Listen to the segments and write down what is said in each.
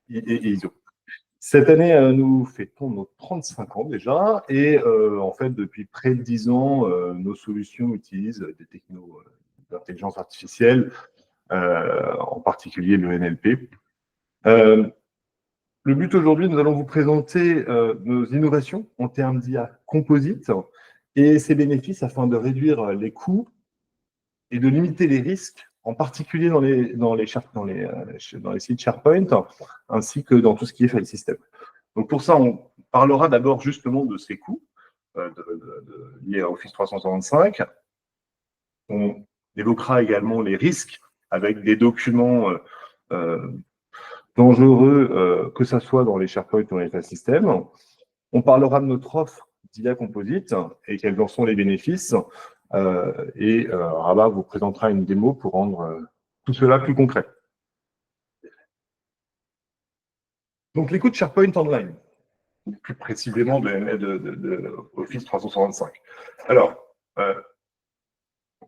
et ISO. Cette année, nous fêtons nos 35 ans déjà, et en fait, depuis près de 10 ans, nos solutions utilisent des technos d'intelligence artificielle, en particulier le NLP. Le but aujourd'hui, nous allons vous présenter nos innovations en termes d'IA composite et ses bénéfices afin de réduire les coûts et de limiter les risques, en particulier dans les sites SharePoint, ainsi que dans tout ce qui est file system. Donc pour ça, on parlera d'abord justement de ces coûts liés à Office 365. On évoquera également les risques avec des documents dangereux, que ce soit dans les SharePoint ou dans les file system. On parlera de notre offre d'IA Composite et quels en sont les bénéfices. Rabat vous présentera une démo pour rendre tout cela plus concret. Donc, les coûts de SharePoint Online, plus précisément de Office 365. Alors,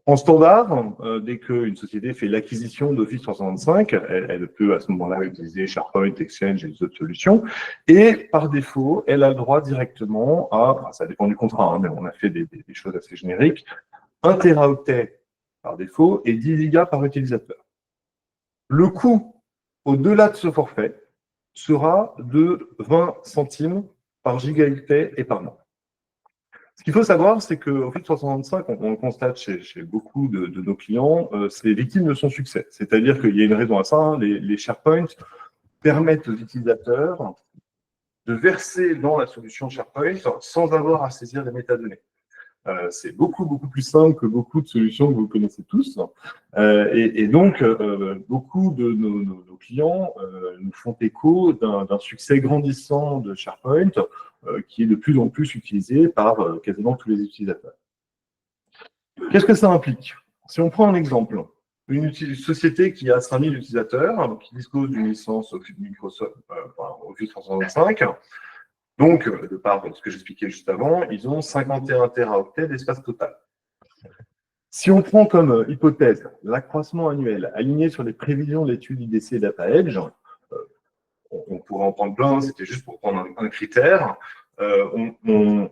en standard, dès qu'une société fait l'acquisition d'Office 365, elle peut à ce moment-là utiliser SharePoint, Exchange et les autres solutions. Et par défaut, elle a le droit directement à, ça dépend du contrat, hein, mais on a fait des choses assez génériques, 1 Teraoctet par défaut et 10 gigas par utilisateur. Le coût au-delà de ce forfait sera de 20 centimes par gigaoctet et par mois. Ce qu'il faut savoir, c'est que Office 365, on le constate chez beaucoup de nos clients, c'est victime de son succès. C'est-à-dire qu'il y a une raison à ça, hein, les SharePoint permettent aux utilisateurs de verser dans la solution SharePoint sans avoir à saisir les métadonnées. C'est beaucoup plus simple que beaucoup de solutions que vous connaissez tous. Donc, beaucoup de nos clients nous font écho d'un succès grandissant de SharePoint qui est de plus en plus utilisé par quasiment tous les utilisateurs. Qu'est-ce que ça implique? Si on prend un exemple, une société qui a 5000 utilisateurs, qui dispose d'une licence Microsoft Office 365, donc, de par ce que j'expliquais juste avant, ils ont 51 Teraoctets d'espace total. Si on prend comme hypothèse l'accroissement annuel aligné sur les prévisions de l'étude IDC Data Edge, on pourrait en prendre plein, c'était juste pour prendre un critère, on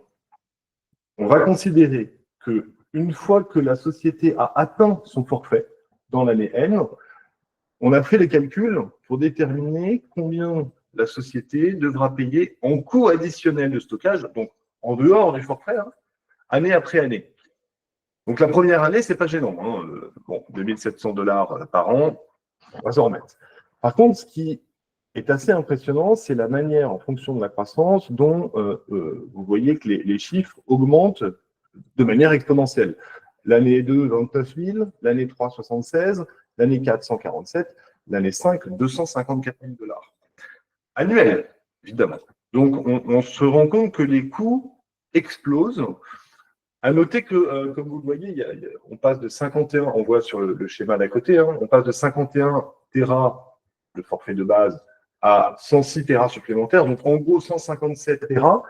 va considérer qu'une fois que la société a atteint son forfait dans l'année N, on a fait les calculs pour déterminer combien la société devra payer en coût additionnel de stockage, donc en dehors du forfait, hein, année après année. Donc la première année, c'est pas gênant. Hein. Bon, 2700 $ par an, on va s'en remettre. Par contre, ce qui est assez impressionnant, c'est la manière, en fonction de la croissance, dont vous voyez que les chiffres augmentent de manière exponentielle. L'année 2, 29 000, l'année 3, 76, l'année 4, 147, l'année 5, 254 000 $. Annuel, évidemment. Donc, on se rend compte que les coûts explosent. À noter que, comme vous le voyez, on passe de 51, on voit sur le schéma d'à côté, hein, on passe de 51 Tera, le forfait de base, à 106 Tera supplémentaires, donc en gros 157 Tera.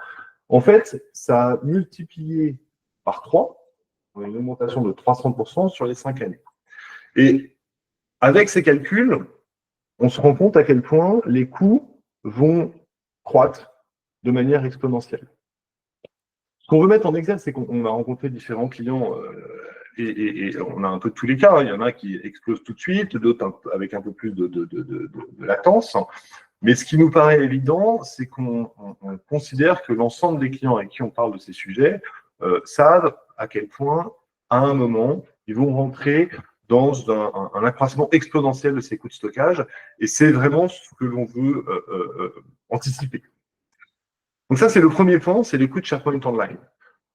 En fait, ça a multiplié par 3, une augmentation de 300% sur les 5 années. Et avec ces calculs, on se rend compte à quel point les coûts vont croître de manière exponentielle. Ce qu'on veut mettre en exergue, c'est qu'on a rencontré différents clients et on a un peu de tous les cas. Il y en a qui explosent tout de suite, d'autres avec un peu plus de latence. Mais ce qui nous paraît évident, c'est qu'on considère que l'ensemble des clients avec qui on parle de ces sujets savent à quel point, à un moment, ils vont rentrer dans un accroissement exponentiel de ces coûts de stockage. Et c'est vraiment ce que l'on veut anticiper. Donc ça, c'est le premier point, c'est les coûts de SharePoint Online.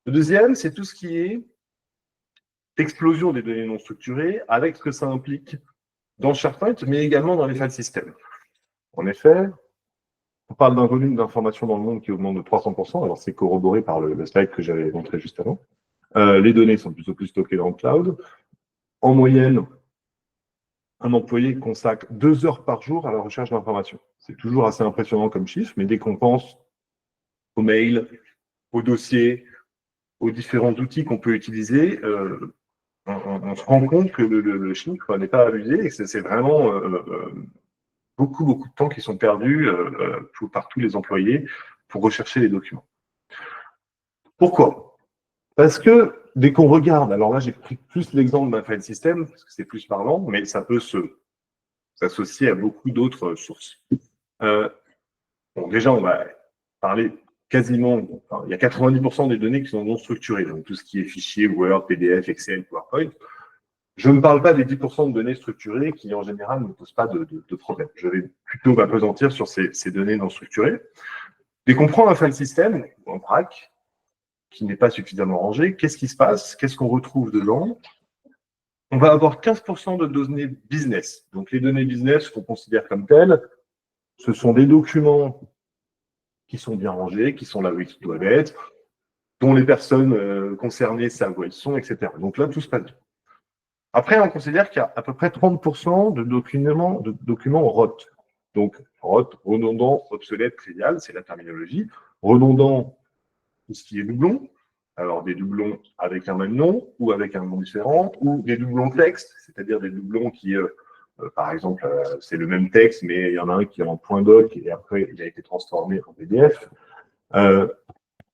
Le deuxième, c'est tout ce qui est explosion des données non structurées avec ce que ça implique dans SharePoint, mais également dans les file systems. En effet, on parle d'un volume d'informations dans le monde qui augmente de 300%, alors c'est corroboré par le slide que j'avais montré juste avant. Les données sont plutôt plus stockées dans le cloud. En moyenne, un employé consacre 2 heures par jour à la recherche d'informations. C'est toujours assez impressionnant comme chiffre, mais dès qu'on pense aux mails, aux dossiers, aux différents outils qu'on peut utiliser, on se rend compte que le chiffre n'est pas abusé et que c'est vraiment beaucoup de temps qui sont perdus par tous les employés pour rechercher les documents. Pourquoi? Parce que dès qu'on regarde, alors là j'ai pris plus l'exemple d'un file system, parce que c'est plus parlant, mais ça peut s'associer à beaucoup d'autres sources. Bon, déjà, on va parler quasiment, enfin, il y a 90% des données qui sont non structurées, donc tout ce qui est fichier, Word, PDF, Excel, PowerPoint. Je ne parle pas des 10% de données structurées qui, en général, ne posent pas de problème. Je vais plutôt m'apesantir sur ces données non structurées. Dès qu'on prend un file system, ou un FRAC, qui n'est pas suffisamment rangé, qu'est-ce qui se passe? Qu'est-ce qu'on retrouve dedans? On va avoir 15% de données business. Donc, les données business qu'on considère comme telles, ce sont des documents qui sont bien rangés, qui sont là où ils doivent être, dont les personnes concernées savent où elles sont, etc. Donc là, tout se passe bien. Après, on considère qu'il y a à peu près 30% de documents ROT. Donc, ROT, redondant, obsolète, trivial, c'est la terminologie. Redondant, tout ce qui est doublon. Alors, des doublons avec un même nom ou avec un nom différent, ou des doublons texte, c'est-à-dire des doublons qui, par exemple, c'est le même texte, mais il y en a un qui est en point doc et après, il a été transformé en PDF.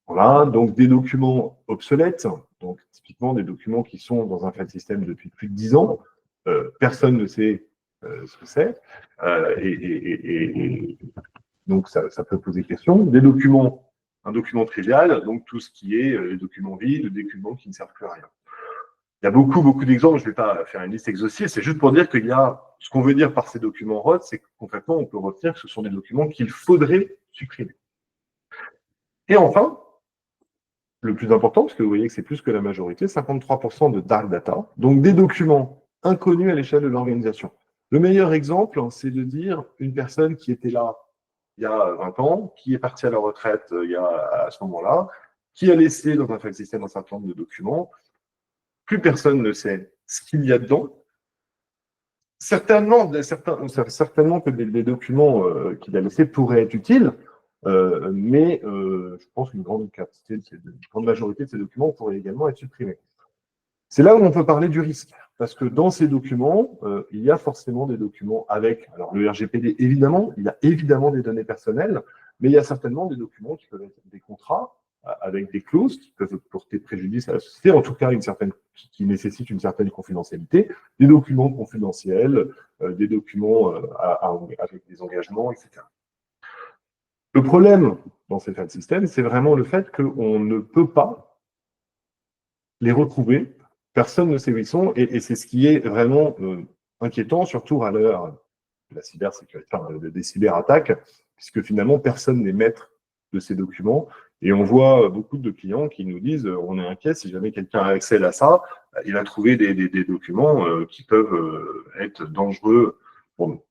Voilà, donc des documents obsolètes, donc typiquement des documents qui sont dans un file system depuis plus de 10 ans. Personne ne sait ce que c'est. Et donc, ça peut poser question. Des documents, un document trivial, donc tout ce qui est les documents vides, les documents qui ne servent plus à rien. Il y a beaucoup d'exemples, je ne vais pas faire une liste exhaustive, c'est juste pour dire qu'il y a, ce qu'on veut dire par ces documents ROT, c'est que concrètement, on peut retenir que ce sont des documents qu'il faudrait supprimer. Et enfin, le plus important, parce que vous voyez que c'est plus que la majorité, 53% de dark data, donc des documents inconnus à l'échelle de l'organisation. Le meilleur exemple, c'est de dire une personne qui était là il y a 20 ans, qui est partie à la retraite à ce moment-là, qui a laissé dans un file system un certain nombre de documents, plus personne ne sait ce qu'il y a dedans. Certainement que des documents qu'il a laissés pourraient être utiles, mais je pense qu'une grande majorité de ces documents pourraient également être supprimés. C'est là où on peut parler du risque, parce que dans ces documents, il y a forcément des documents avec, alors le RGPD, évidemment, il y a évidemment des données personnelles, mais il y a certainement des documents qui peuvent être des contrats avec des clauses qui peuvent porter préjudice à la société, en tout cas qui nécessitent une certaine confidentialité, des documents confidentiels, des documents avec des engagements, etc. Le problème dans ces file systems, c'est vraiment le fait qu'on ne peut pas les retrouver. Personne ne sait où ils sont, et c'est ce qui est vraiment inquiétant, surtout à l'heure de la cybersécurité, enfin, des cyberattaques, puisque finalement, personne n'est maître de ces documents. Et on voit beaucoup de clients qui nous disent on est inquiet, si jamais quelqu'un a accès à ça, il va trouver des documents qui peuvent être dangereux pour nous.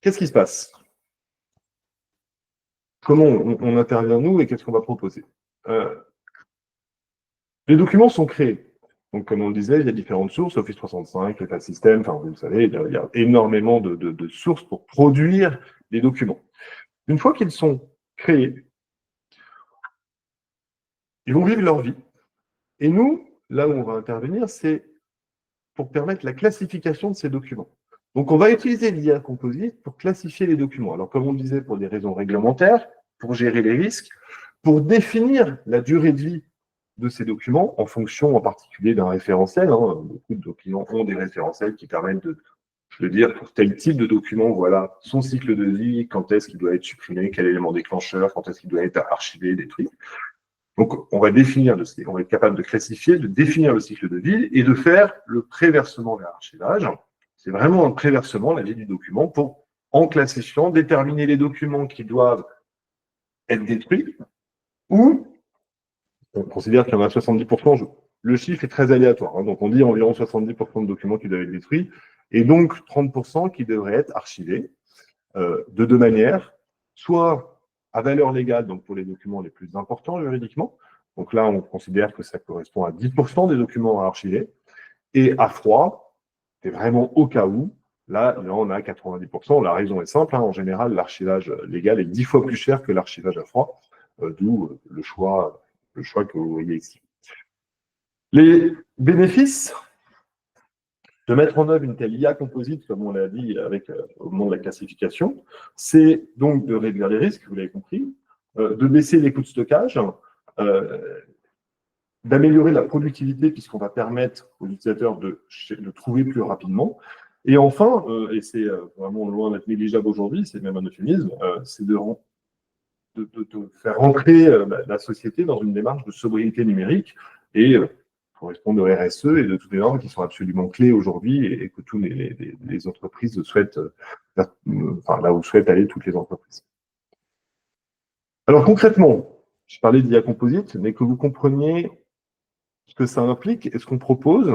Qu'est-ce qui se passe? Comment on intervient, nous, et qu'est-ce qu'on va proposer? Les documents sont créés. Donc, comme on le disait, il y a différentes sources, Office 365, les file systems, enfin, vous le savez, il y a énormément de sources pour produire des documents. Une fois qu'ils sont créés, ils vont vivre leur vie. Et nous, là où on va intervenir, c'est pour permettre la classification de ces documents. Donc, on va utiliser l'IA Composite pour classifier les documents. Alors, comme on le disait, pour des raisons réglementaires, pour gérer les risques, pour définir la durée de vie de ces documents en fonction en particulier d'un référentiel. Beaucoup de documents ont des référentiels qui permettent de dire pour tel type de document, voilà son cycle de vie, quand est-ce qu'il doit être supprimé, quel élément déclencheur, quand est-ce qu'il doit être archivé, détruit. Donc, on va être capable de classifier, de définir le cycle de vie et de faire le préversement vers l'archivage. C'est vraiment un préversement, la vie du document, pour, en classifiant, déterminer les documents qui doivent être détruits ou on considère qu'il y en a 70%. Le chiffre est très aléatoire. Donc, on dit environ 70% de documents qui doivent être détruits et donc 30% qui devraient être archivés de deux manières. Soit à valeur légale, donc pour les documents les plus importants juridiquement. Donc là, on considère que ça correspond à 10% des documents à archiver. Et à froid, c'est vraiment au cas où. Là, on a 90%. La raison est simple. En général, l'archivage légal est 10 fois plus cher que l'archivage à froid, d'où le choix que vous voyez ici. Les bénéfices, De mettre en œuvre une telle IA composite, comme on l'a dit avec, au moment de la classification, c'est donc de réduire les risques, vous l'avez compris, de baisser les coûts de stockage, d'améliorer la productivité, puisqu'on va permettre aux utilisateurs de trouver plus rapidement. Et enfin, et c'est vraiment loin d'être négligeable aujourd'hui, c'est même un euphémisme, c'est de faire rentrer la société dans une démarche de sobriété numérique et correspondre au RSE et de toutes les normes qui sont absolument clés aujourd'hui et que toutes les entreprises souhaitent, enfin là où souhaitent aller toutes les entreprises. Alors concrètement, je parlais d'IA composite, mais que vous compreniez ce que ça implique et ce qu'on propose.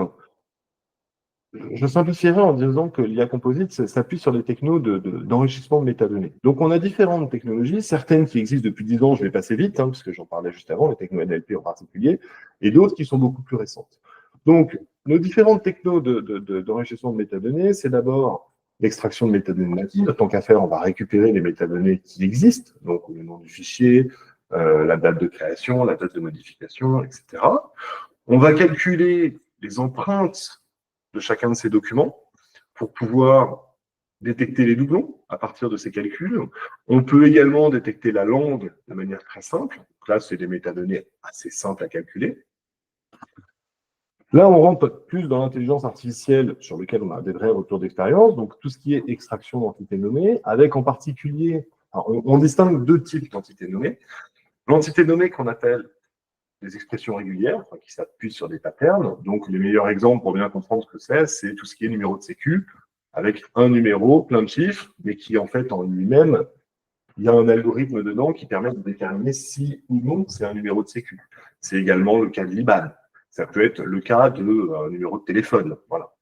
Je simplifierai en disant que l'IA composite s'appuie sur les technos d'enrichissement de métadonnées. Donc, on a différentes technologies, certaines qui existent depuis 10 ans, je vais passer vite, parce que j'en parlais juste avant, les technos NLP en particulier, et d'autres qui sont beaucoup plus récentes. Donc, nos différentes technos d'enrichissement de métadonnées, c'est d'abord l'extraction de métadonnées natives. Tant qu'à faire, on va récupérer les métadonnées qui existent, donc le nom du fichier, la date de création, la date de modification, etc. On va calculer les empreintes de chacun de ces documents pour pouvoir détecter les doublons à partir de ces calculs. On peut également détecter la langue de manière très simple. Donc là, c'est des métadonnées assez simples à calculer. Là, on rentre plus dans l'intelligence artificielle sur lequel on a des vrais retours d'expérience, donc tout ce qui est extraction d'entités nommées, avec en particulier, on distingue deux types d'entités nommées. L'entité nommée qu'on appelle des expressions régulières, qui s'appuient sur des patterns. Donc, les meilleurs exemples pour bien comprendre ce que c'est tout ce qui est numéro de sécu, avec un numéro, plein de chiffres, mais qui, en fait, en lui-même, il y a un algorithme dedans qui permet de déterminer si ou non c'est un numéro de sécu. C'est également le cas de l'IBAN. Ça peut être le cas d'un numéro de téléphone. Voilà.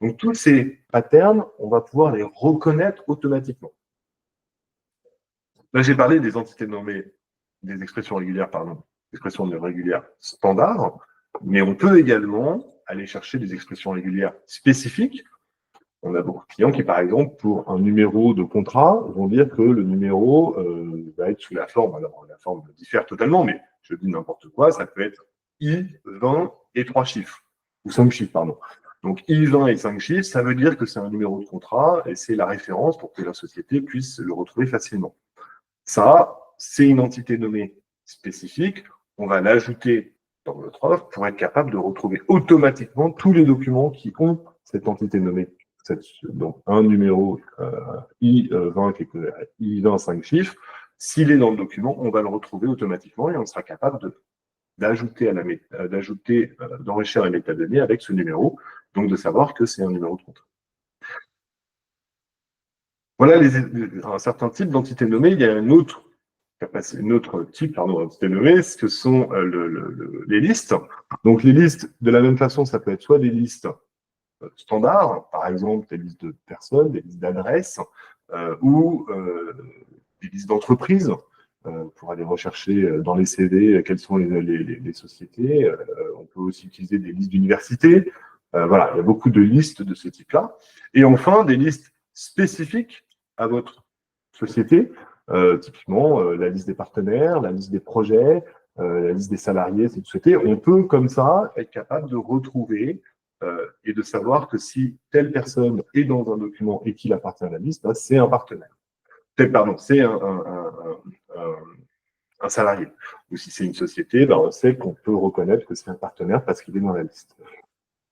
Donc, tous ces patterns, on va pouvoir les reconnaître automatiquement. Là, j'ai parlé des entités nommées, des expressions régulières, pardon, expressions régulières standards, mais on peut également aller chercher des expressions régulières spécifiques. On a beaucoup de clients qui, par exemple, pour un numéro de contrat, vont dire que le numéro va être sous la forme, alors la forme diffère totalement, mais je dis n'importe quoi, ça peut être I20 et 3 chiffres, ou 5 chiffres, pardon. Donc I20 et 5 chiffres, ça veut dire que c'est un numéro de contrat et c'est la référence pour que la société puisse le retrouver facilement. Ça, c'est une entité nommée spécifique. On va l'ajouter dans notre offre pour être capable de retrouver automatiquement tous les documents qui ont cette entité nommée. Donc, un numéro I20, I20, 5 chiffres. S'il est dans le document, on va le retrouver automatiquement et on sera capable d'enrichir la métadonnée avec ce numéro, donc de savoir que c'est un numéro de contrat. Voilà un certain type d'entité nommée. Il y a un autre type d'entité nommée, ce sont les listes. Donc les listes, de la même façon, ça peut être soit des listes standards, par exemple des listes de personnes, des listes d'adresses, ou des listes d'entreprises, pour aller rechercher dans les CV quelles sont les sociétés. On peut aussi utiliser des listes d'universités. Voilà, il y a beaucoup de listes de ce type-là. Et enfin, des listes spécifiques à votre société, typiquement la liste des partenaires, la liste des projets, la liste des salariés, si vous souhaitez. On peut, comme ça, être capable de retrouver et de savoir que si telle personne est dans un document et qu'il appartient à la liste, ben, c'est un partenaire. Pardon, c'est un salarié. Ou si c'est une société, ben, on sait qu'on peut reconnaître que c'est un partenaire parce qu'il est dans la liste.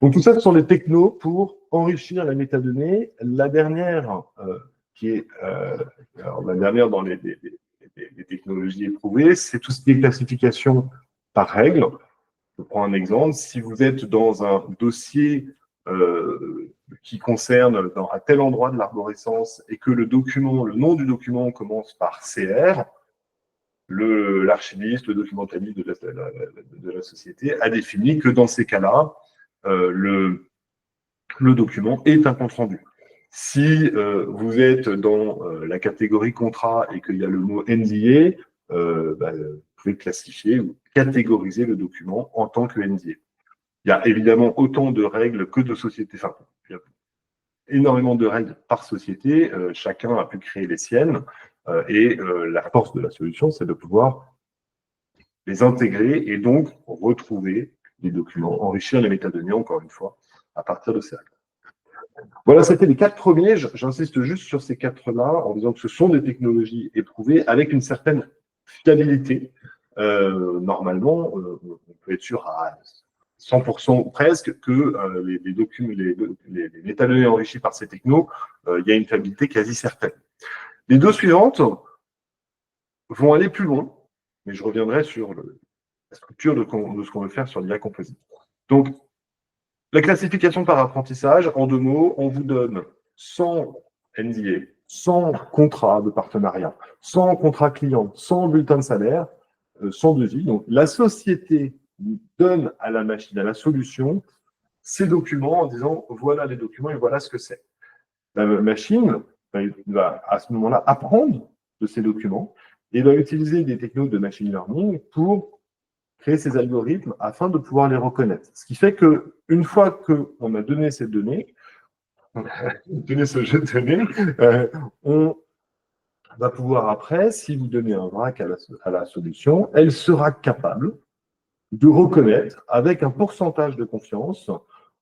Donc tout ça, ce sont les technos pour enrichir la métadonnée. La dernière, la dernière dans les technologies éprouvées, c'est tout ce qui est classification par règle. Je prends un exemple. Si vous êtes dans un dossier qui concerne à tel endroit de l'arborescence et que le nom du document commence par CR, l'archiviste, le documentaliste de la société a défini que dans ces cas-là, le document est un compte-rendu. Si vous êtes dans la catégorie contrat et qu'il y a le mot NDA, vous pouvez classifier ou catégoriser le document en tant que NDA. Il y a évidemment autant de règles que de sociétés. Enfin, il y a énormément de règles par société. Chacun a pu créer les siennes. Et la force de la solution, c'est de pouvoir les intégrer et donc retrouver les documents, enrichir les métadonnées, encore une fois, à partir de ces règles. Voilà, c'était les 4 premiers. J'insiste juste sur ces 4-là en disant que ce sont des technologies éprouvées avec une certaine fiabilité. Normalement, on peut être sûr à 100% presque que les métalleux enrichis par ces technos, il y a une fiabilité quasi certaine. Les 2 suivantes vont aller plus loin, mais je reviendrai sur la structure de ce qu'on veut faire sur l'IA composite. Donc, la classification par apprentissage, en 2 mots, on vous donne 100 NDA, 100 contrats de partenariat, 100 contrats clients, 100 bulletins de salaire, 100 devis. Donc, la société donne à la machine, à la solution, ces documents en disant voilà les documents et voilà ce que c'est. La machine va à ce moment-là apprendre de ces documents et va utiliser des techniques de machine learning pour créer ces algorithmes afin de pouvoir les reconnaître. Ce qui fait qu'une fois qu'on a donné ces données, donné ce jeu de données, on va pouvoir après, si vous donnez un vrac à la solution, elle sera capable de reconnaître avec un pourcentage de confiance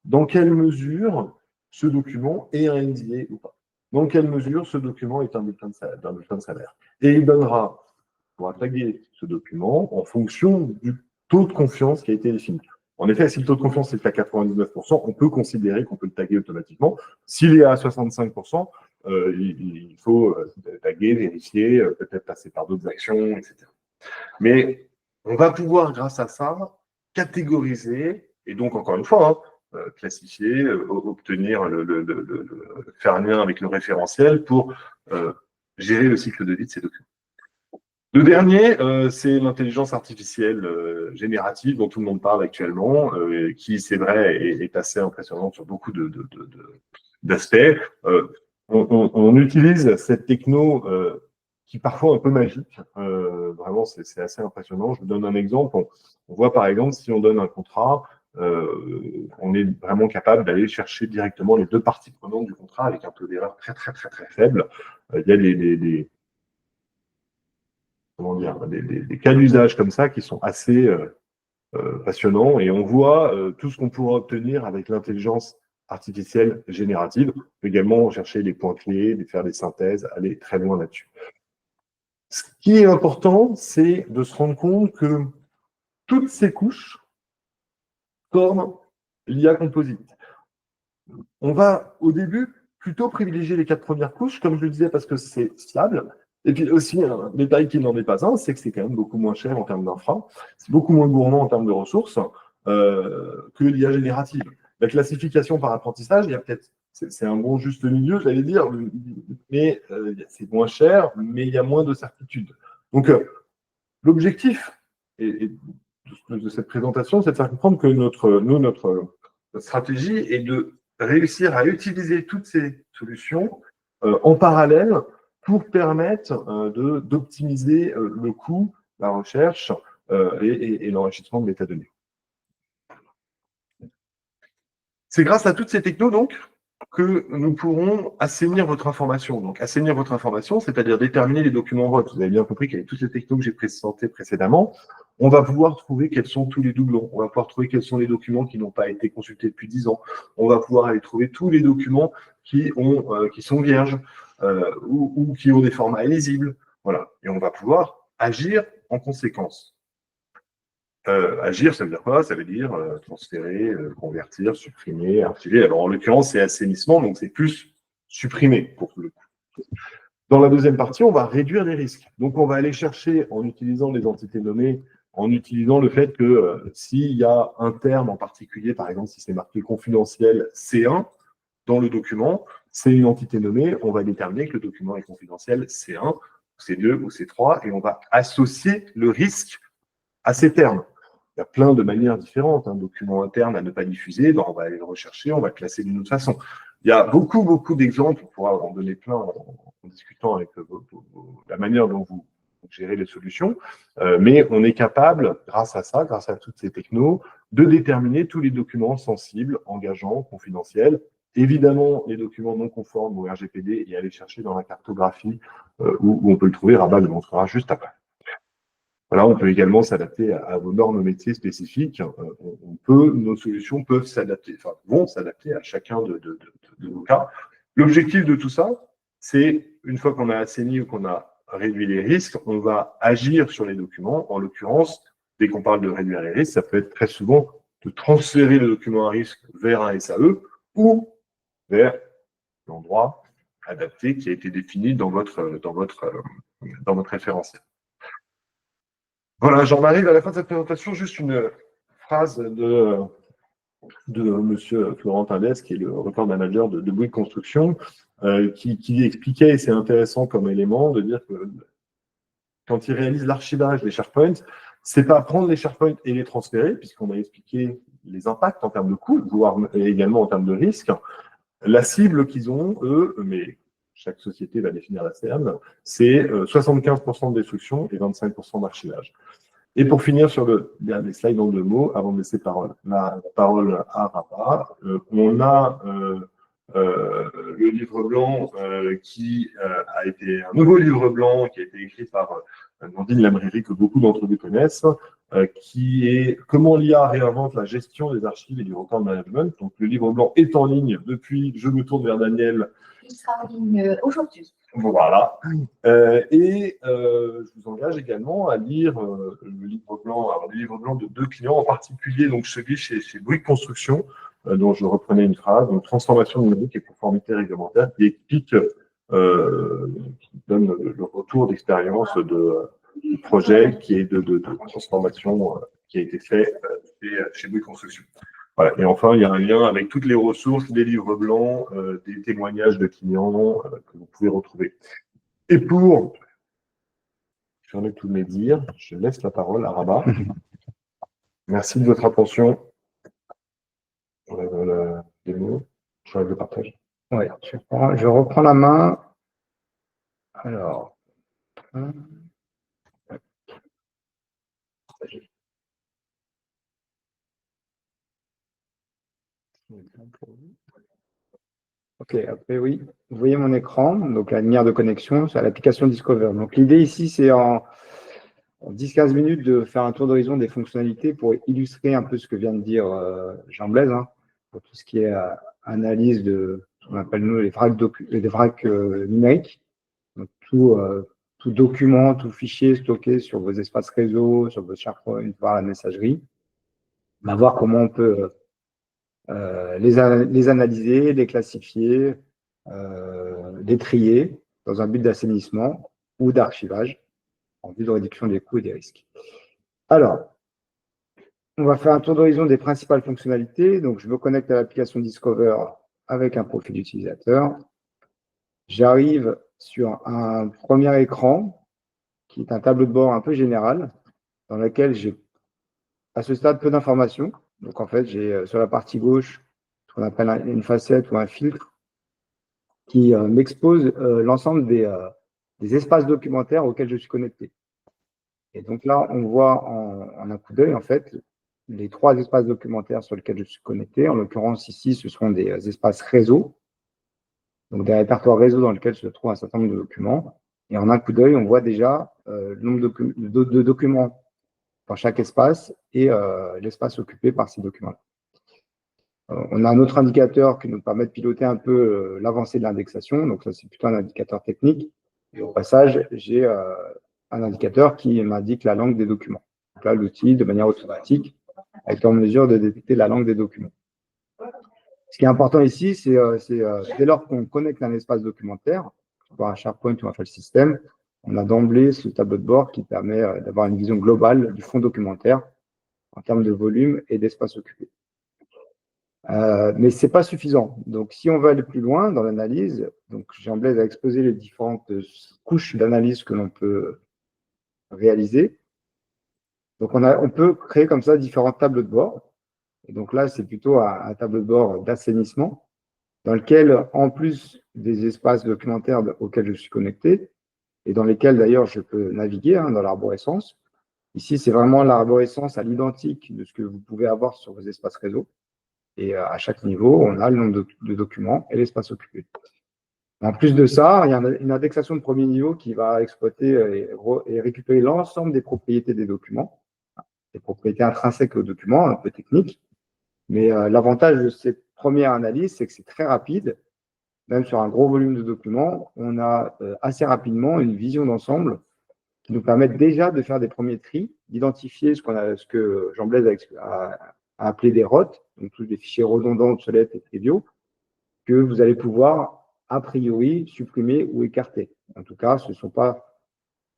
dans quelle mesure ce document est un NDA ou pas. Dans quelle mesure ce document est un bulletin de salaire. Et il pourra taguer ce document en fonction du taux de confiance qui a été défini. En effet, si le taux de confiance est à 99%, on peut considérer qu'on peut le taguer automatiquement. S'il est à 65%, il faut taguer, vérifier, peut-être passer par d'autres actions, etc. Mais on va pouvoir, grâce à ça, catégoriser, et donc, encore une fois, classifier, obtenir, faire un lien avec le référentiel pour gérer le cycle de vie de ces documents. Le dernier, c'est l'intelligence artificielle générative dont tout le monde parle actuellement, qui, c'est vrai, est assez impressionnante sur beaucoup d'aspects. On utilise cette techno qui est parfois un peu magique. Vraiment, c'est assez impressionnant. Je vous donne un exemple. On voit par exemple, si on donne un contrat, on est vraiment capable d'aller chercher directement les 2 parties prenantes du contrat avec un taux d'erreur très, très, très, très faible. Il y a comment dire, des cas d'usage comme ça qui sont assez passionnants et on voit tout ce qu'on pourra obtenir avec l'intelligence artificielle générative. On peut également chercher les points clés, faire des synthèses, aller très loin là-dessus. Ce qui est important, c'est de se rendre compte que toutes ces couches forment l'IA composite. On va au début plutôt privilégier les 4 premières couches, comme je le disais, parce que c'est fiable. Et puis aussi, un détail qui n'en est pas un, c'est que c'est quand même beaucoup moins cher en termes d'infra, c'est beaucoup moins gourmand en termes de ressources que l'IA générative. La classification par apprentissage, il y a peut-être, c'est un bon juste milieu, j'allais dire, mais c'est moins cher, mais il y a moins de certitude. Donc, l'objectif de cette présentation, c'est de faire comprendre que notre stratégie est de réussir à utiliser toutes ces solutions en parallèle pour permettre d'optimiser le coût, la recherche et l'enrichissement de métadonnées. C'est grâce à toutes ces technos, donc, que nous pourrons assainir votre information. Donc, assainir votre information, c'est-à-dire déterminer les documents votes. Vous avez bien compris qu'avec toutes les technos que j'ai présentées précédemment, on va pouvoir trouver quels sont tous les doublons. On va pouvoir trouver quels sont les documents qui n'ont pas été consultés depuis 10 ans. On va pouvoir aller trouver tous les documents qui sont vierges ou qui ont des formats illisibles. Voilà. Et on va pouvoir agir en conséquence. Agir, ça veut dire quoi? Ça veut dire transférer, convertir, supprimer, archiver. Alors, en l'occurrence, c'est assainissement, donc c'est plus supprimer pour le coup. Dans la deuxième partie, on va réduire les risques. Donc, on va aller chercher, en utilisant les entités nommées, en utilisant le fait que s'il y a un terme en particulier, par exemple, si c'est marqué confidentiel C1 dans le document, c'est une entité nommée, on va déterminer que le document est confidentiel C1, C2 ou C3, et on va associer le risque à ces termes. Il y a plein de manières différentes. Un document interne à ne pas diffuser, donc on va aller le rechercher, on va le classer d'une autre façon. Il y a beaucoup, beaucoup d'exemples, on pourra en donner plein en discutant avec la manière dont vous gérez les solutions, mais on est capable, grâce à ça, grâce à toutes ces technos, de déterminer tous les documents sensibles, engageants, confidentiels, évidemment les documents non conformes au RGPD et aller chercher dans la cartographie où on peut le trouver, Rabat le montrera juste après. Voilà, on peut également s'adapter à vos normes métiers spécifiques. Nos solutions peuvent s'adapter, enfin, vont s'adapter à chacun de vos cas. L'objectif de tout ça, c'est, une fois qu'on a assaini ou qu'on a réduit les risques, on va agir sur les documents. En l'occurrence, dès qu'on parle de réduire les risques, ça peut être très souvent de transférer le document à risque vers un SAE ou vers l'endroit adapté qui a été défini dans votre référentiel. Voilà, j'en arrive à la fin de cette présentation. Juste une phrase de Monsieur Florentin Dès, qui est le record manager de Bouygues Construction, qui expliquait, et c'est intéressant comme élément, de dire que quand il réalise l'archivage des SharePoint, c'est pas prendre les SharePoint et les transférer, puisqu'on a expliqué les impacts en termes de coûts, voire également en termes de risques. La cible qu'ils ont, eux, mais chaque société va définir la sienne, c'est 75% de destruction et 25% d'archivage. Et pour finir sur le dernier slide en 2 mots, avant de laisser la parole à Rabat, on a le livre blanc qui a été un nouveau livre blanc qui a été écrit par Nandine Lamriri, que beaucoup d'entre vous connaissent, qui est Comment l'IA réinvente la gestion des archives et du record management. Donc le livre blanc est en ligne depuis, je me tourne vers Daniel. Il sera en ligne aujourd'hui. Voilà. Je vous engage également à lire le livre blanc, alors, le livre blanc de 2 clients, en particulier donc celui chez Bouygues Construction, dont je reprenais une phrase, donc transformation numérique et conformité réglementaire, qui explique, qui donne le retour d'expérience du projet qui est de transformation qui a été fait chez Bouygues Construction. Voilà. Et enfin, il y a un lien avec toutes les ressources, des livres blancs, des témoignages de clients que vous pouvez retrouver. Et pour fermer tous mes dires, je laisse la parole à Rabat. Merci de votre attention. Des mots. Je le partage. Oui, je reprends la main. Alors. Ok, après oui, vous voyez mon écran, donc la lumière de connexion, c'est l'application Discover. Donc l'idée ici, c'est en 10-15 minutes de faire un tour d'horizon des fonctionnalités pour illustrer un peu ce que vient de dire Jean Blaise, pour tout ce qui est analyse de ce qu'on appelle nous les vracs numériques. Donc tout document, tout fichier stocké sur vos espaces réseau, sur vos SharePoint, voire la messagerie. On va voir comment on peut les analyser, les classifier, les trier dans un but d'assainissement ou d'archivage en vue de réduction des coûts et des risques. Alors, on va faire un tour d'horizon des principales fonctionnalités. Donc, je me connecte à l'application Discover avec un profil d'utilisateur. J'arrive sur un premier écran qui est un tableau de bord un peu général dans lequel j'ai à ce stade peu d'informations. Donc, en fait, j'ai sur la partie gauche ce qu'on appelle une facette ou un filtre qui m'expose l'ensemble des espaces documentaires auxquels je suis connecté. Et donc là, on voit en un coup d'œil, en fait, les 3 espaces documentaires sur lesquels je suis connecté. En l'occurrence, ici, ce sont des espaces réseau, donc des répertoires réseau dans lesquels se trouvent un certain nombre de documents. Et en un coup d'œil, on voit déjà le nombre de documents dans chaque espace et l'espace occupé par ces documents-là. On a un autre indicateur qui nous permet de piloter un peu l'avancée de l'indexation. Donc, ça, c'est plutôt un indicateur technique. Et au passage, j'ai un indicateur qui m'indique la langue des documents. Donc là, l'outil, de manière automatique, est en mesure de détecter la langue des documents. Ce qui est important ici, c'est dès lors qu'on connecte un espace documentaire, soit un SharePoint ou un file system, on a d'emblée ce tableau de bord qui permet d'avoir une vision globale du fond documentaire en termes de volume et d'espace occupé. Mais ce n'est pas suffisant. Donc, si on veut aller plus loin dans l'analyse, donc Jean Blaise a exposé les différentes couches d'analyse que l'on peut réaliser. Donc, on peut créer comme ça différents tableaux de bord. Et donc là, c'est plutôt un tableau de bord d'assainissement dans lequel, en plus des espaces documentaires auxquels je suis connecté, et dans lesquels d'ailleurs je peux naviguer dans l'arborescence. Ici, c'est vraiment l'arborescence à l'identique de ce que vous pouvez avoir sur vos espaces réseau. Et à chaque niveau, on a le nombre de documents et l'espace occupé. En plus de ça, il y a une indexation de premier niveau qui va exploiter et récupérer l'ensemble des propriétés des documents, des propriétés intrinsèques aux documents, un peu techniques. Mais l'avantage de cette première analyse, c'est que c'est très rapide. Même sur un gros volume de documents, on a assez rapidement une vision d'ensemble qui nous permet déjà de faire des premiers tris, d'identifier ce que Jean Blaise a appelé des ROT, donc tous les fichiers redondants, obsolètes et triviaux, que vous allez pouvoir a priori supprimer ou écarter. En tout cas, ce ne sont pas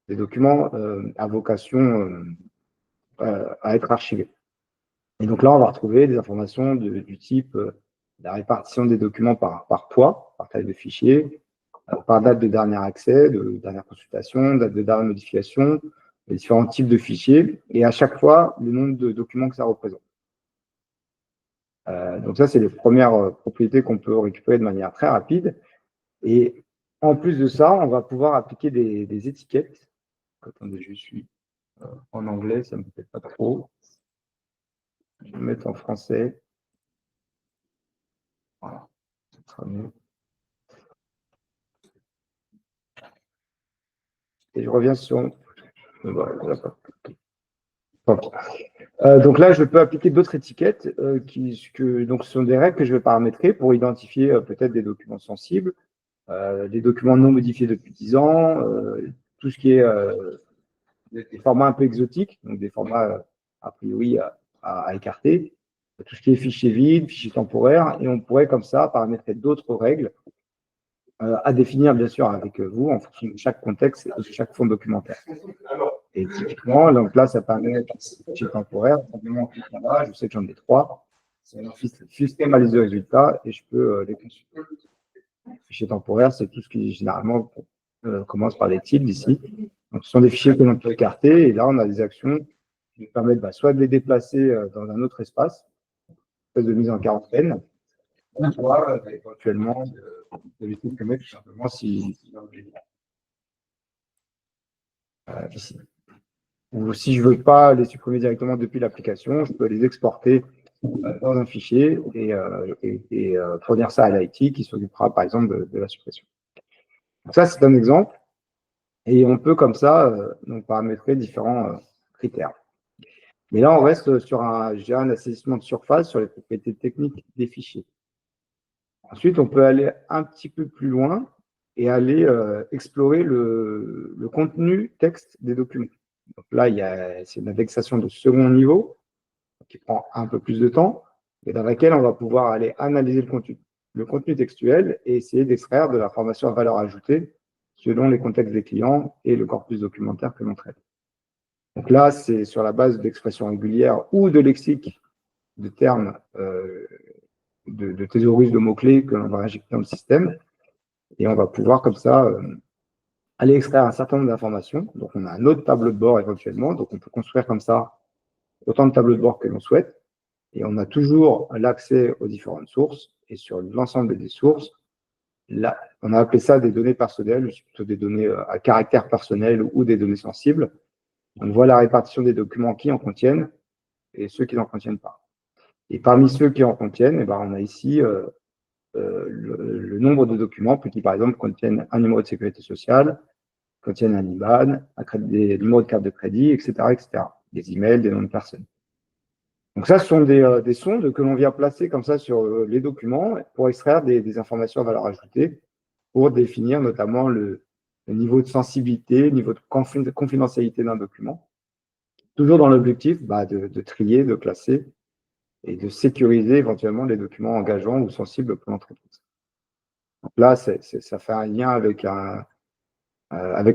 des documents à vocation à être archivés. Et donc là, on va retrouver des informations du type la répartition des documents par poids, par taille de fichier, par date de dernier accès, de dernière consultation, date de dernière modification, les différents types de fichiers, et à chaque fois, le nombre de documents que ça représente. Donc ça, c'est les premières propriétés qu'on peut récupérer de manière très rapide. Et en plus de ça, on va pouvoir appliquer des étiquettes. Attendez, je suis en anglais, ça ne me plaît pas trop. Je vais le mettre en français. Voilà, ça sera mieux. Et je reviens sur. Voilà. Donc là, je peux appliquer d'autres étiquettes donc ce sont des règles que je vais paramétrer pour identifier peut-être des documents sensibles, des documents non modifiés depuis 10 ans, tout ce qui est des formats un peu exotiques, donc des formats a priori à écarter, tout ce qui est fichier vide, fichier temporaire, et on pourrait comme ça paramétrer d'autres règles à définir bien sûr avec vous en fonction de chaque contexte et de chaque fond documentaire. Et typiquement, donc là, ça permet de fichier temporaire, simplement cliquer là, je sais que j'en ai 3, c'est un système analyse de résultats et je peux les consulter. Fichier temporaire, c'est tout ce qui généralement commence par les tildes ici. Donc, ce sont des fichiers que l'on peut écarter et là, on a des actions qui nous permettent soit de les déplacer dans un autre espace, de mise en quarantaine, soit éventuellement de les supprimer tout simplement si ici. Ou si je ne veux pas les supprimer directement depuis l'application, je peux les exporter dans un fichier et fournir ça à l'IT qui s'occupera par exemple de la suppression. Donc ça, c'est un exemple. Et on peut comme ça donc paramétrer différents critères. Mais là, on reste sur un assaisissement de surface sur les propriétés techniques des fichiers. Ensuite, on peut aller un petit peu plus loin et aller explorer le contenu texte des documents. Donc là, c'est une indexation de second niveau qui prend un peu plus de temps, mais dans laquelle on va pouvoir aller analyser le contenu textuel et essayer d'extraire de l'information à valeur ajoutée selon les contextes des clients et le corpus documentaire que l'on traite. Donc là, c'est sur la base d'expressions régulières ou de lexique de termes de thésauristes de mots-clés que l'on va injecter dans le système. Et on va pouvoir comme ça aller extraire un certain nombre d'informations. Donc on a un autre tableau de bord éventuellement. Donc on peut construire comme ça autant de tableaux de bord que l'on souhaite. Et on a toujours l'accès aux différentes sources. Et sur l'ensemble des sources, là, on a appelé ça des données personnelles, plutôt des données à caractère personnel ou des données sensibles. On voit la répartition des documents qui en contiennent et ceux qui n'en contiennent pas. Et parmi ceux qui en contiennent, on a ici le nombre de documents qui, par exemple, contiennent un numéro de sécurité sociale, contiennent un IBAN, des numéros de carte de crédit, etc., etc. Des emails, des noms de personnes. Donc ça, ce sont des sondes que l'on vient placer comme ça sur les documents pour extraire des informations à valeur ajoutée pour définir notamment le niveau de sensibilité, le niveau de confidentialité d'un document, toujours dans l'objectif de trier, de classer et de sécuriser éventuellement les documents engageants ou sensibles pour l'entreprise. Donc là, ça fait un lien avec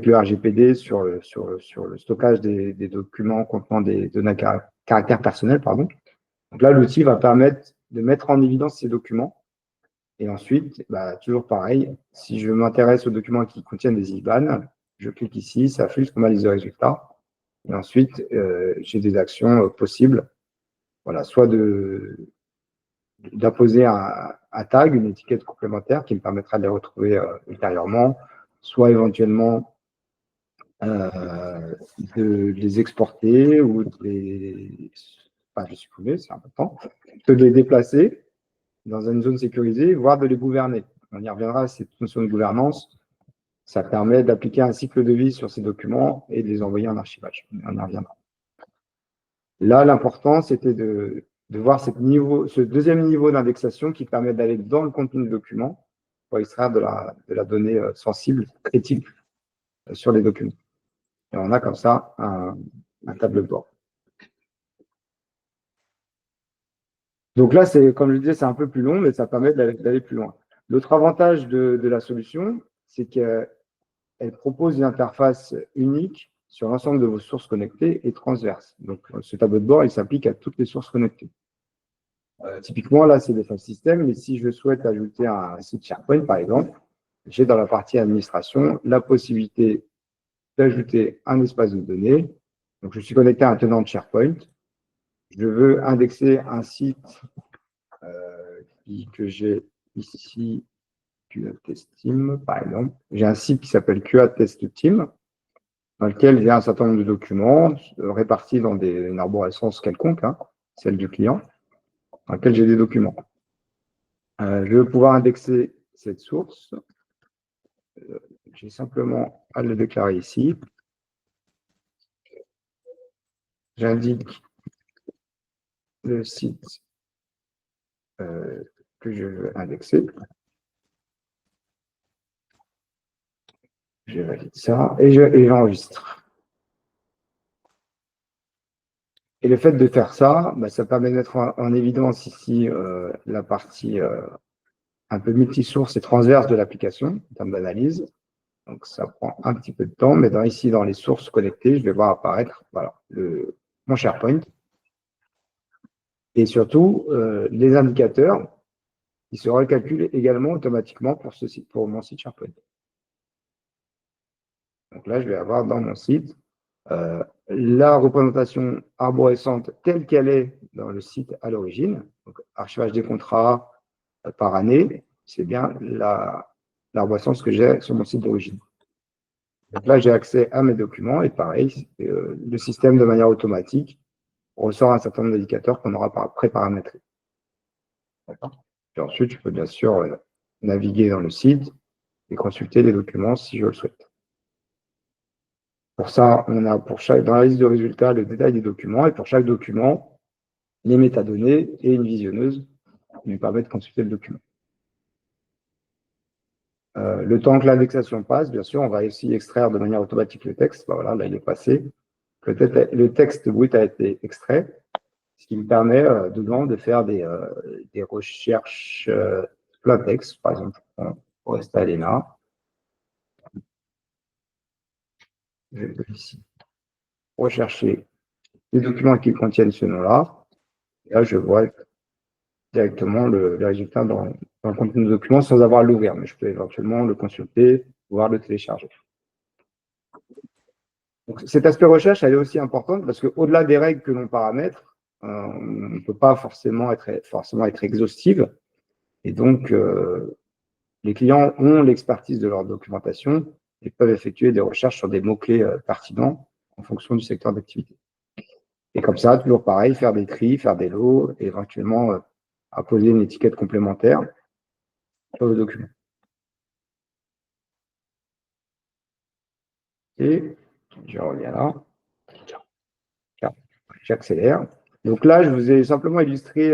le RGPD sur le stockage des documents contenant des données à caractère personnel. Donc là, l'outil va permettre de mettre en évidence ces documents. Et ensuite, toujours pareil, si je m'intéresse aux documents qui contiennent des IBAN, je clique ici, ça affiche comme analyse de résultats. Et ensuite, j'ai des actions possibles. Voilà, soit d'imposer un tag, une étiquette complémentaire qui me permettra de les retrouver ultérieurement, soit éventuellement de les exporter ou de les supprimer, c'est important, de les déplacer dans une zone sécurisée, voire de les gouverner. on y reviendra, cette notion de gouvernance, ça permet d'appliquer un cycle de vie sur ces documents et de les envoyer en archivage. On y reviendra. Là, l'important, c'était de voir ce deuxième niveau d'indexation qui permet d'aller dans le contenu du document pour extraire de la donnée sensible, critique sur les documents. Et on a comme ça un tableau de bord. Donc là, comme je le disais, c'est un peu plus long, mais ça permet d'aller plus loin. L'autre avantage de la solution, c'est qu'elle propose une interface unique sur l'ensemble de vos sources connectées et transverse. Donc, ce tableau de bord, il s'applique à toutes les sources connectées. Typiquement, là, c'est des file systèmes, mais si je souhaite ajouter un site SharePoint, par exemple, j'ai dans la partie administration la possibilité d'ajouter un espace de données. Donc, je suis connecté à un tenant de SharePoint. Je veux indexer un site que j'ai ici, QA Test Team, par exemple. J'ai un site qui s'appelle QA Test Team, dans lequel il y a un certain nombre de documents répartis dans une arborescence quelconque, celle du client, dans laquelle j'ai des documents. Je vais pouvoir indexer cette source. J'ai simplement à le déclarer ici. J'indique le site que je veux indexer. Je valide ça et j'enregistre. Et le fait de faire ça, ça permet de mettre en évidence ici la partie un peu multisource et transverse de l'application en termes d'analyse. Donc, ça prend un petit peu de temps, mais ici, dans les sources connectées, je vais voir apparaître mon SharePoint. Et surtout, les indicateurs qui se recalculent également automatiquement pour mon site SharePoint. Donc là, je vais avoir dans mon site la représentation arborescente telle qu'elle est dans le site à l'origine. Donc, archivage des contrats par année, c'est bien l'arborescence que j'ai sur mon site d'origine. Donc là, j'ai accès à mes documents et pareil, le système de manière automatique ressort un certain nombre d'indicateurs qu'on aura pré-paramétrés. Et ensuite, je peux bien sûr naviguer dans le site et consulter les documents si je le souhaite. Pour ça, on a dans la liste de résultats le détail des documents et pour chaque document, les métadonnées et une visionneuse qui nous permet de consulter le document. Le temps que l'indexation passe, bien sûr, on va aussi extraire de manière automatique le texte. Voilà, là, il est passé. Le texte brut a été extrait, ce qui me permet dedans de faire des recherches plein texte, par exemple, pour rester à l'ENA. Je vais ici rechercher les documents qui contiennent ce nom-là. Et là, je vois directement le résultat dans le contenu du document sans avoir à l'ouvrir, mais je peux éventuellement le consulter, voire le télécharger. Donc, cet aspect recherche, elle est aussi importante parce qu'au-delà des règles que l'on paramètre, on ne peut pas forcément être exhaustive. Et donc, les clients ont l'expertise de leur documentation et peuvent effectuer des recherches sur des mots-clés pertinents en fonction du secteur d'activité. Et comme ça, toujours pareil, faire des tris, faire des lots, et éventuellement apposer une étiquette complémentaire sur le document. Et je reviens là. J'accélère. Donc là, je vous ai simplement illustré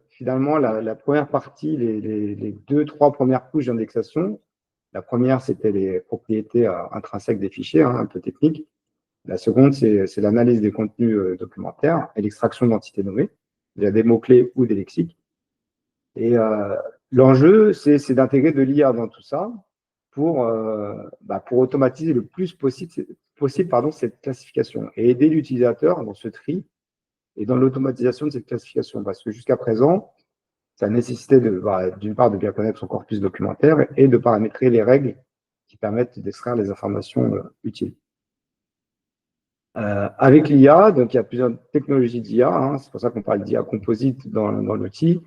finalement la première partie, les 2-3 premières couches d'indexation. La première, c'était les propriétés intrinsèques des fichiers, un peu technique. La seconde, c'est l'analyse des contenus documentaires et l'extraction d'entités nommées via des mots-clés ou des lexiques. Et l'enjeu, c'est d'intégrer de l'IA dans tout ça pour automatiser le plus possible cette classification et aider l'utilisateur dans ce tri et dans l'automatisation de cette classification. Parce que jusqu'à présent, ça nécessitait d'une part de bien connaître son corpus documentaire et de paramétrer les règles qui permettent d'extraire les informations utiles. Avec l'IA, donc il y a plusieurs technologies d'IA, c'est pour ça qu'on parle d'IA composite dans l'outil.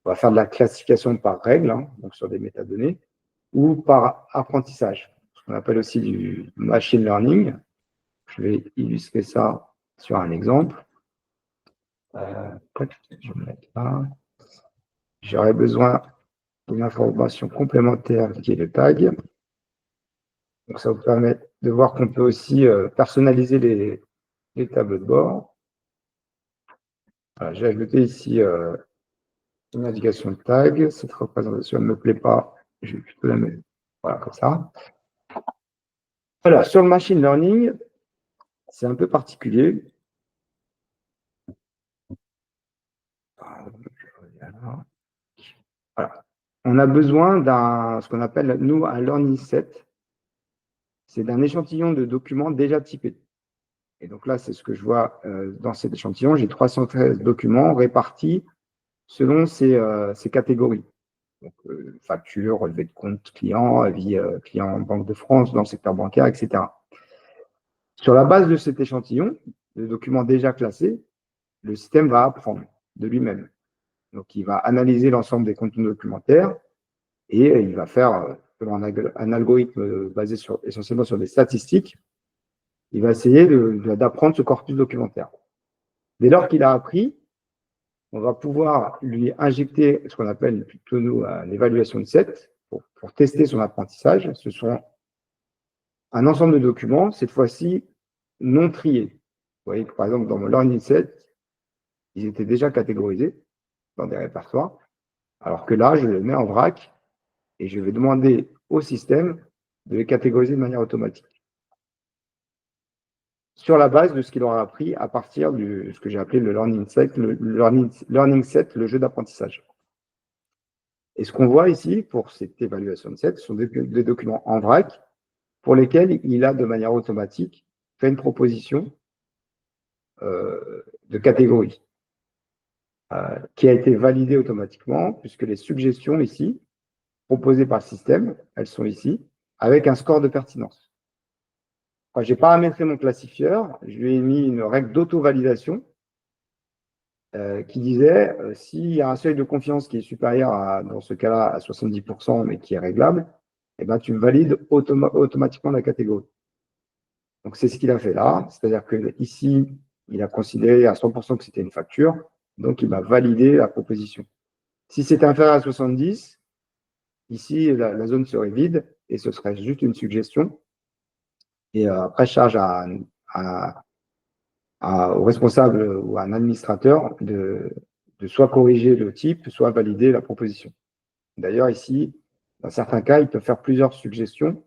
On va faire de la classification par règles, donc sur des métadonnées, ou par apprentissage, ce qu'on appelle aussi du machine learning. Je vais illustrer ça sur un exemple. Je vais mettre là. J'aurais besoin une information complémentaire qui est le tag. Donc, ça vous permet de voir qu'on peut aussi personnaliser les tableaux de bord. Voilà, j'ai ajouté ici une indication de tag. Cette représentation ne me plaît pas. Je vais plutôt la mettre voilà, comme ça. Voilà, sur le machine learning, c'est un peu particulier. Voilà. On a besoin ce qu'on appelle, nous, un learning set. C'est d'un échantillon de documents déjà typés. Et donc là, c'est ce que je vois dans cet échantillon. J'ai 313 documents répartis selon ces catégories. Donc, facture, relevé de compte client, avis client Banque de France, dans le secteur bancaire, etc. Sur la base de cet échantillon, de documents déjà classés, le système va apprendre de lui-même. Donc, il va analyser l'ensemble des contenus documentaires et il va faire un algorithme basé essentiellement sur des statistiques. Il va essayer d'apprendre ce corpus documentaire. Dès lors qu'il a appris, on va pouvoir lui injecter ce qu'on appelle plutôt nous l'évaluation de set pour tester son apprentissage. Ce sont un ensemble de documents, cette fois-ci non triés. Vous voyez que par exemple dans mon learning set, ils étaient déjà catégorisés dans des répertoires, alors que là, je les mets en vrac et je vais demander au système de les catégoriser de manière automatique, sur la base de ce qu'il aura appris à partir de ce que j'ai appelé le learning set, le jeu d'apprentissage. Et ce qu'on voit ici, pour cette évaluation de set, ce sont des documents en vrac pour lesquels il a de manière automatique fait une proposition de catégorie qui a été validée automatiquement, puisque les suggestions ici, proposées par le système, elles sont ici, avec un score de pertinence. Quand j'ai paramétré mon classifieur, je lui ai mis une règle d'auto-validation qui disait s'il y a un seuil de confiance qui est supérieur à, dans ce cas-là, à 70%, mais qui est réglable, eh ben, tu valides automatiquement la catégorie. Donc, c'est ce qu'il a fait là. C'est-à-dire que ici, il a considéré à 100% que c'était une facture, donc il m'a validé la proposition. Si c'était inférieur à 70, ici, la zone serait vide et ce serait juste une suggestion. Et après, charge au responsable ou à un administrateur de soit corriger le type, soit valider la proposition. D'ailleurs, ici, dans certains cas, il peut faire plusieurs suggestions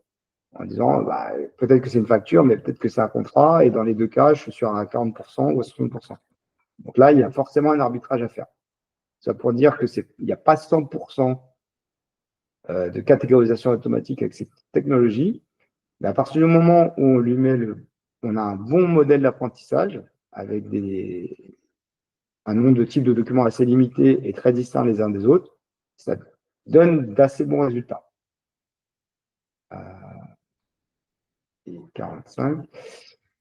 en disant bah, peut-être que c'est une facture, mais peut-être que c'est un contrat, et dans les deux cas, je suis sur un 40% ou à 60%. Donc là, il y a forcément un arbitrage à faire. Ça pour dire qu'il n'y a pas 100% de catégorisation automatique avec cette technologie, mais à partir du moment où on lui met on a un bon modèle d'apprentissage avec un nombre de types de documents assez limité et très distincts les uns des autres, ça donne d'assez bons résultats. Et 45.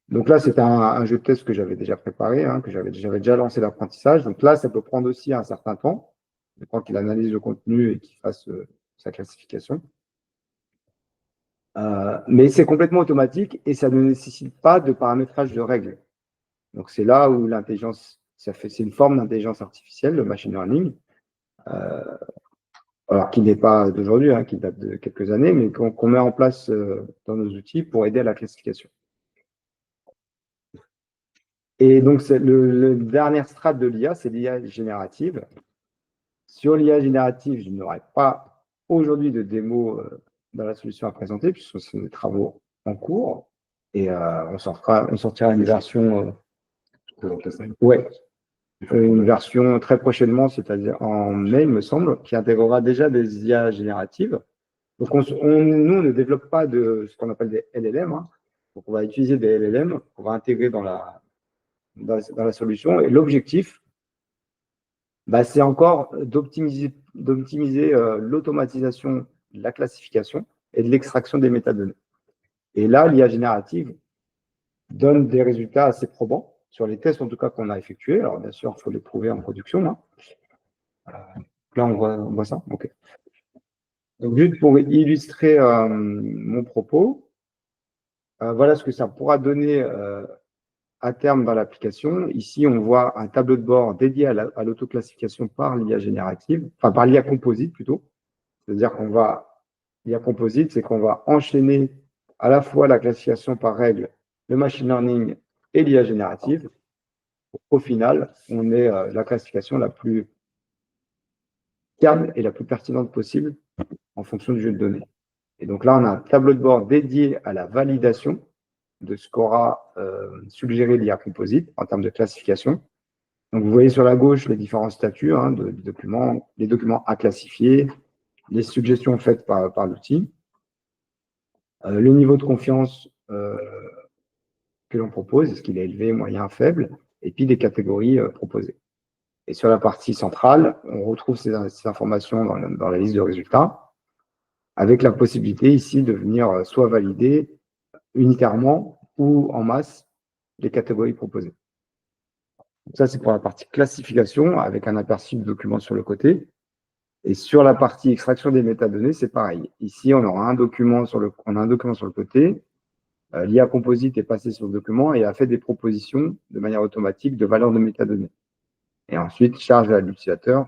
Donc là, c'est un jeu de test que j'avais déjà préparé, que j'avais déjà lancé l'apprentissage. Donc là, ça peut prendre aussi un certain temps, le temps qu'il analyse le contenu et qu'il fasse sa classification. Mais c'est complètement automatique et ça ne nécessite pas de paramétrage de règles. Donc c'est là où l'intelligence, c'est une forme d'intelligence artificielle, le machine learning, alors qui n'est pas d'aujourd'hui, qui date de quelques années, mais qu'on met en place dans nos outils pour aider à la classification. Et donc le dernier strate de l'IA, c'est l'IA générative. Sur l'IA générative, je n'aurai pas aujourd'hui de démo dans la solution à présenter, puisque ce sont des travaux en cours. Et on sortira une version. Ouais. Une version très prochainement, c'est-à-dire en mai, il me semble, qui intégrera déjà des IA génératives. Donc, nous, on ne développe pas de ce qu'on appelle des LLM. Donc, on va utiliser des LLM qu'on va intégrer dans la solution. Et l'objectif, bah, c'est encore d'optimiser l'automatisation de la classification et de l'extraction des métadonnées. Et là, l'IA générative donne des résultats assez probants sur les tests, en tout cas, qu'on a effectués. Alors, bien sûr, il faut les prouver en production. Là, on voit ça. OK. Donc, juste pour illustrer mon propos, voilà ce que ça pourra donner à terme dans l'application. Ici, on voit un tableau de bord dédié à l'autoclassification par l'IA générative, enfin, par l'IA composite plutôt. C'est-à-dire l'IA composite, c'est qu'on va enchaîner à la fois la classification par règle, le machine learning et l'IA générative. Au final, on ait la classification la plus fiable et la plus pertinente possible en fonction du jeu de données. Et donc là, on a un tableau de bord dédié à la validation de ce qu'aura suggéré l'IA composite en termes de classification. Donc, vous voyez sur la gauche les différents statuts de documents, les documents à classifier, les suggestions faites par l'outil, le niveau de confiance que l'on propose, est-ce qu'il est élevé, moyen, faible, et puis des catégories proposées. Et sur la partie centrale, on retrouve ces informations dans la liste de résultats, avec la possibilité ici de venir soit valider unitairement ou en masse les catégories proposées. Donc ça, c'est pour la partie classification, avec un aperçu de document sur le côté. Et sur la partie extraction des métadonnées, c'est pareil. Ici, on aura un document sur le côté. L'IA composite est passée sur le document et a fait des propositions de manière automatique de valeurs de métadonnées. Et ensuite, charge à l'utilisateur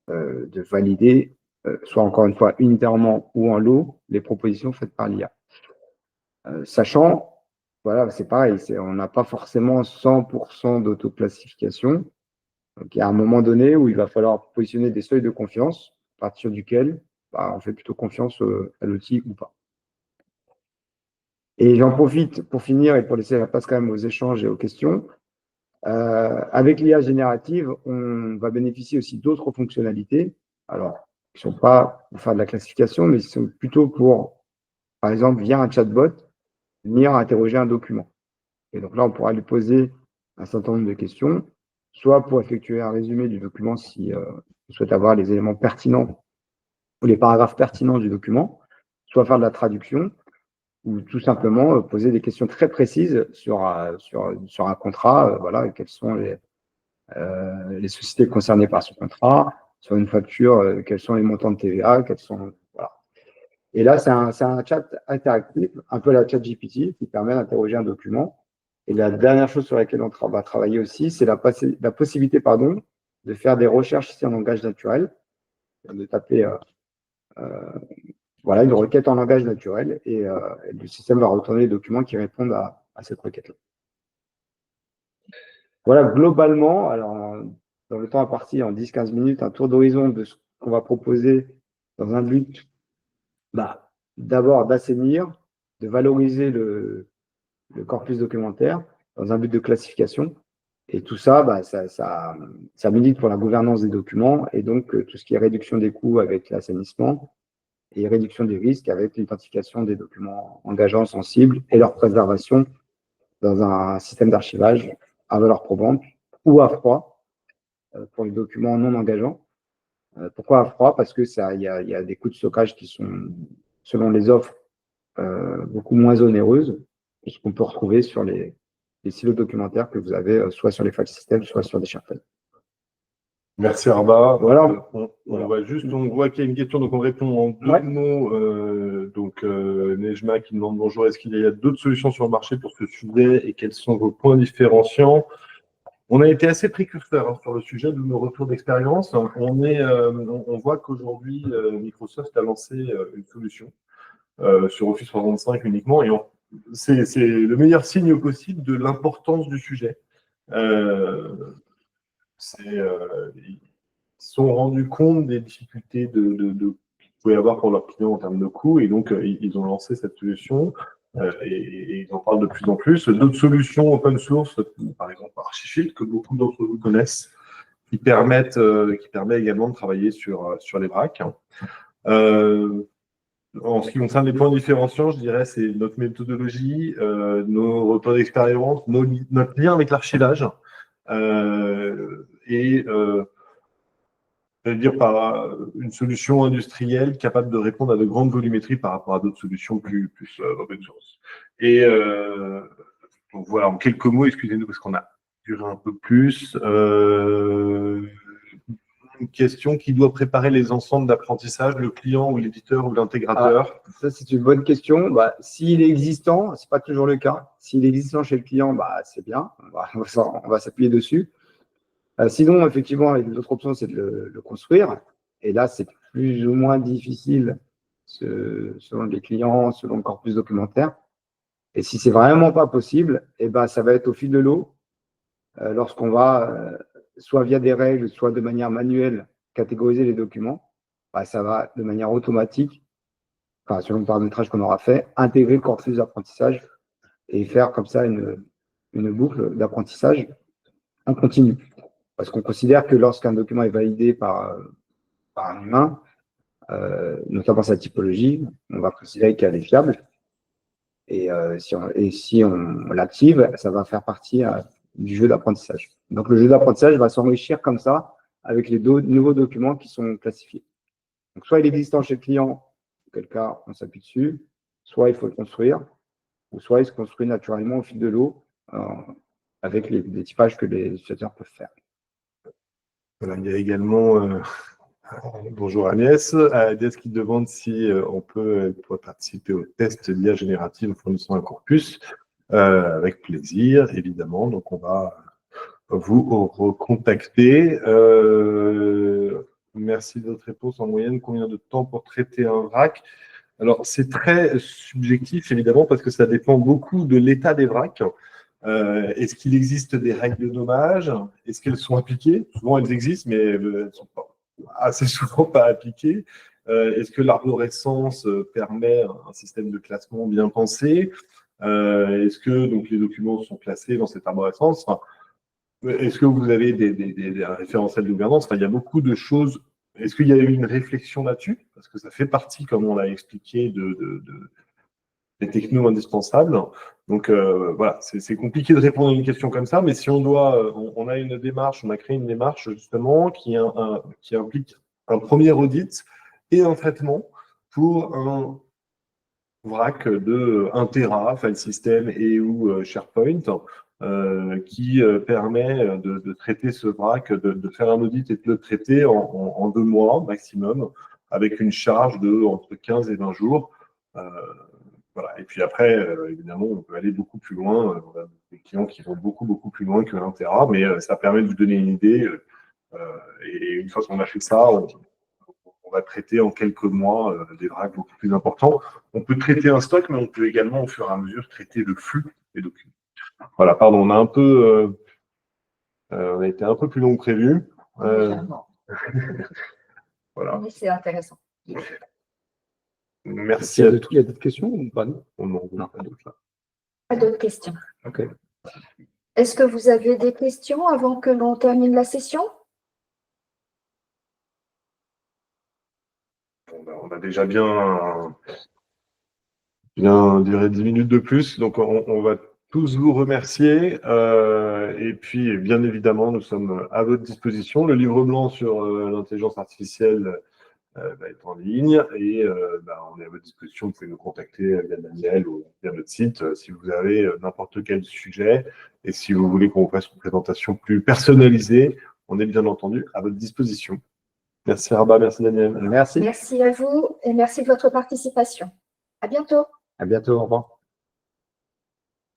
de valider, soit encore une fois unitairement ou en lot, les propositions faites par l'IA. Sachant, voilà, c'est pareil, on n'a pas forcément 100% d'autoclassification. Donc, il y a un moment donné où il va falloir positionner des seuils de confiance, à partir duquel on fait plutôt confiance à l'outil ou pas. Et j'en profite pour finir et pour laisser la place quand même aux échanges et aux questions. Avec l'IA générative, on va bénéficier aussi d'autres fonctionnalités, alors qui ne sont pas pour faire de la classification, mais qui sont plutôt pour, par exemple, via un chatbot, venir interroger un document. Et donc là, on pourra lui poser un certain nombre de questions, soit pour effectuer un résumé du document si on souhaite avoir les éléments pertinents ou les paragraphes pertinents du document, soit faire de la traduction, ou tout simplement poser des questions très précises sur un contrat, voilà, quelles sont les sociétés concernées par ce contrat, sur une facture, quels sont les montants de TVA, voilà. Et là, c'est un chat interactif, un peu la chat GPT, qui permet d'interroger un document. Et la dernière chose sur laquelle on va travailler aussi, c'est la possibilité de faire des recherches ici en langage naturel, de taper voilà, une requête en langage naturel et le système va retourner les documents qui répondent à cette requête-là. Voilà, globalement, alors, dans le temps imparti, en 10-15 minutes, un tour d'horizon de ce qu'on va proposer dans un but d'abord d'assainir, de valoriser le corpus documentaire dans un but de classification. Et tout ça, ça milite pour la gouvernance des documents et donc tout ce qui est réduction des coûts avec l'assainissement et réduction des risques avec l'identification des documents engageants, sensibles et leur préservation dans un système d'archivage à valeur probante ou à froid pour les documents non engageants. Pourquoi à froid? Parce que il y a des coûts de stockage qui sont, selon les offres, beaucoup moins onéreuses que ce qu'on peut retrouver sur les silos documentaires que vous avez soit sur les file systems, soit sur des SharePoint. Merci Arba. Voilà. On voit qu'il y a une question, donc on répond en deux mots. Nejma qui demande bonjour, est-ce qu'il y a d'autres solutions sur le marché pour ce sujet et quels sont vos points différenciants? On a été assez précurseurs sur le sujet de nos retours d'expérience. On voit qu'aujourd'hui, Microsoft a lancé une solution sur Office 365 uniquement, et c'est le meilleur signe possible de l'importance du sujet. Ils se sont rendus compte des difficultés qu'ils pouvaient avoir pour leurs clients en termes de coûts, et donc ils ont lancé cette solution et ils en parlent de plus en plus. D'autres solutions open source, par exemple Archifil, que beaucoup d'entre vous connaissent, qui permet également de travailler sur les vracs. En ce qui concerne les points différenciants, je dirais c'est notre méthodologie, nos retours d'expérience, notre lien avec l'archivage. C'est-à-dire par une solution industrielle capable de répondre à de grandes volumétries par rapport à d'autres solutions plus open source. Et donc voilà, en quelques mots, excusez-nous parce qu'on a duré un peu plus. Une question: qui doit préparer les ensembles d'apprentissage, le client ou l'éditeur ou l'intégrateur? Ça, c'est une bonne question. S'il est existant, ce n'est pas toujours le cas. S'il est existant chez le client, c'est bien. On va s'appuyer dessus. Sinon, effectivement, l'autre option, c'est de le construire. Et là, c'est plus ou moins difficile selon les clients, selon le corpus documentaire. Et si c'est vraiment pas possible, eh ben, ça va être au fil de l'eau. Lorsqu'on va, soit via des règles, soit de manière manuelle, catégoriser les documents, bah, ça va de manière automatique, enfin, selon le paramétrage qu'on aura fait, intégrer le corpus d'apprentissage et faire comme ça une boucle d'apprentissage en continu. Parce qu'on considère que lorsqu'un document est validé par un humain, notamment sa typologie, on va considérer qu'elle est fiable. Et si on l'active, ça va faire partie du jeu d'apprentissage. Donc, le jeu d'apprentissage va s'enrichir comme ça avec les nouveaux documents qui sont classifiés. Donc, soit il est existant chez le client, auquel cas on s'appuie dessus, soit il faut le construire, ou soit il se construit naturellement au fil de l'eau avec les typages que les utilisateurs peuvent faire. Voilà, il y a également, bonjour Agnès qui demande si on peut participer au test d'IA générative en fournissant un corpus. Avec plaisir, évidemment. Donc, on va vous recontacter. Merci de votre réponse. En moyenne, combien de temps pour traiter un vrac? Alors, c'est très subjectif, évidemment, parce que ça dépend beaucoup de l'état des vracs. Est-ce qu'il existe des règles de nommage? Est-ce qu'elles sont appliquées? Souvent, elles existent, mais elles ne sont pas assez souvent pas appliquées. Est-ce que l'arborescence permet un système de classement bien pensé? Est-ce que donc, les documents sont classés dans cette arborescence? Enfin, est-ce que vous avez des référentiels de gouvernance? Enfin, il y a beaucoup de choses. Est-ce qu'il y a eu une réflexion là-dessus? Parce que ça fait partie, comme on l'a expliqué, des technos indispensables. Donc voilà, c'est compliqué de répondre à une question comme ça, mais si on doit, on a une démarche, on a créé une démarche justement qui implique un premier audit et un traitement pour un vrac de 1 Tera, file system et ou SharePoint, qui permet de traiter ce vrac, de faire un audit et de le traiter en 2 mois maximum, avec une charge de entre 15 et 20 jours. Voilà. Et puis après, évidemment, on peut aller beaucoup plus loin. On a des clients qui vont beaucoup plus loin que 1 Tera, mais ça permet de vous donner une idée. Et une fois qu'on a fait ça, on va traiter en quelques mois des vracs beaucoup plus importants. On peut traiter un stock, mais on peut également, au fur et à mesure, traiter le flux des documents. Voilà, pardon, on a été un peu plus long que prévu. Voilà. Mais c'est intéressant. Merci. Il y a d'autres questions ou pas? Non, pas d'autres là. Pas d'autres questions. Ok. Est-ce que vous avez des questions avant que l'on termine la session? On a déjà bien duré 10 minutes de plus, donc on va tous vous remercier. Et puis, bien évidemment, nous sommes à votre disposition. Le livre blanc sur l'intelligence artificielle est en ligne et on est à votre disposition. Vous pouvez nous contacter via Daniel ou via notre site si vous avez n'importe quel sujet et si vous voulez qu'on vous fasse une présentation plus personnalisée, on est bien entendu à votre disposition. Merci Rabat, merci Daniel. Merci. Merci à vous et merci de votre participation. À bientôt. À bientôt. Au revoir.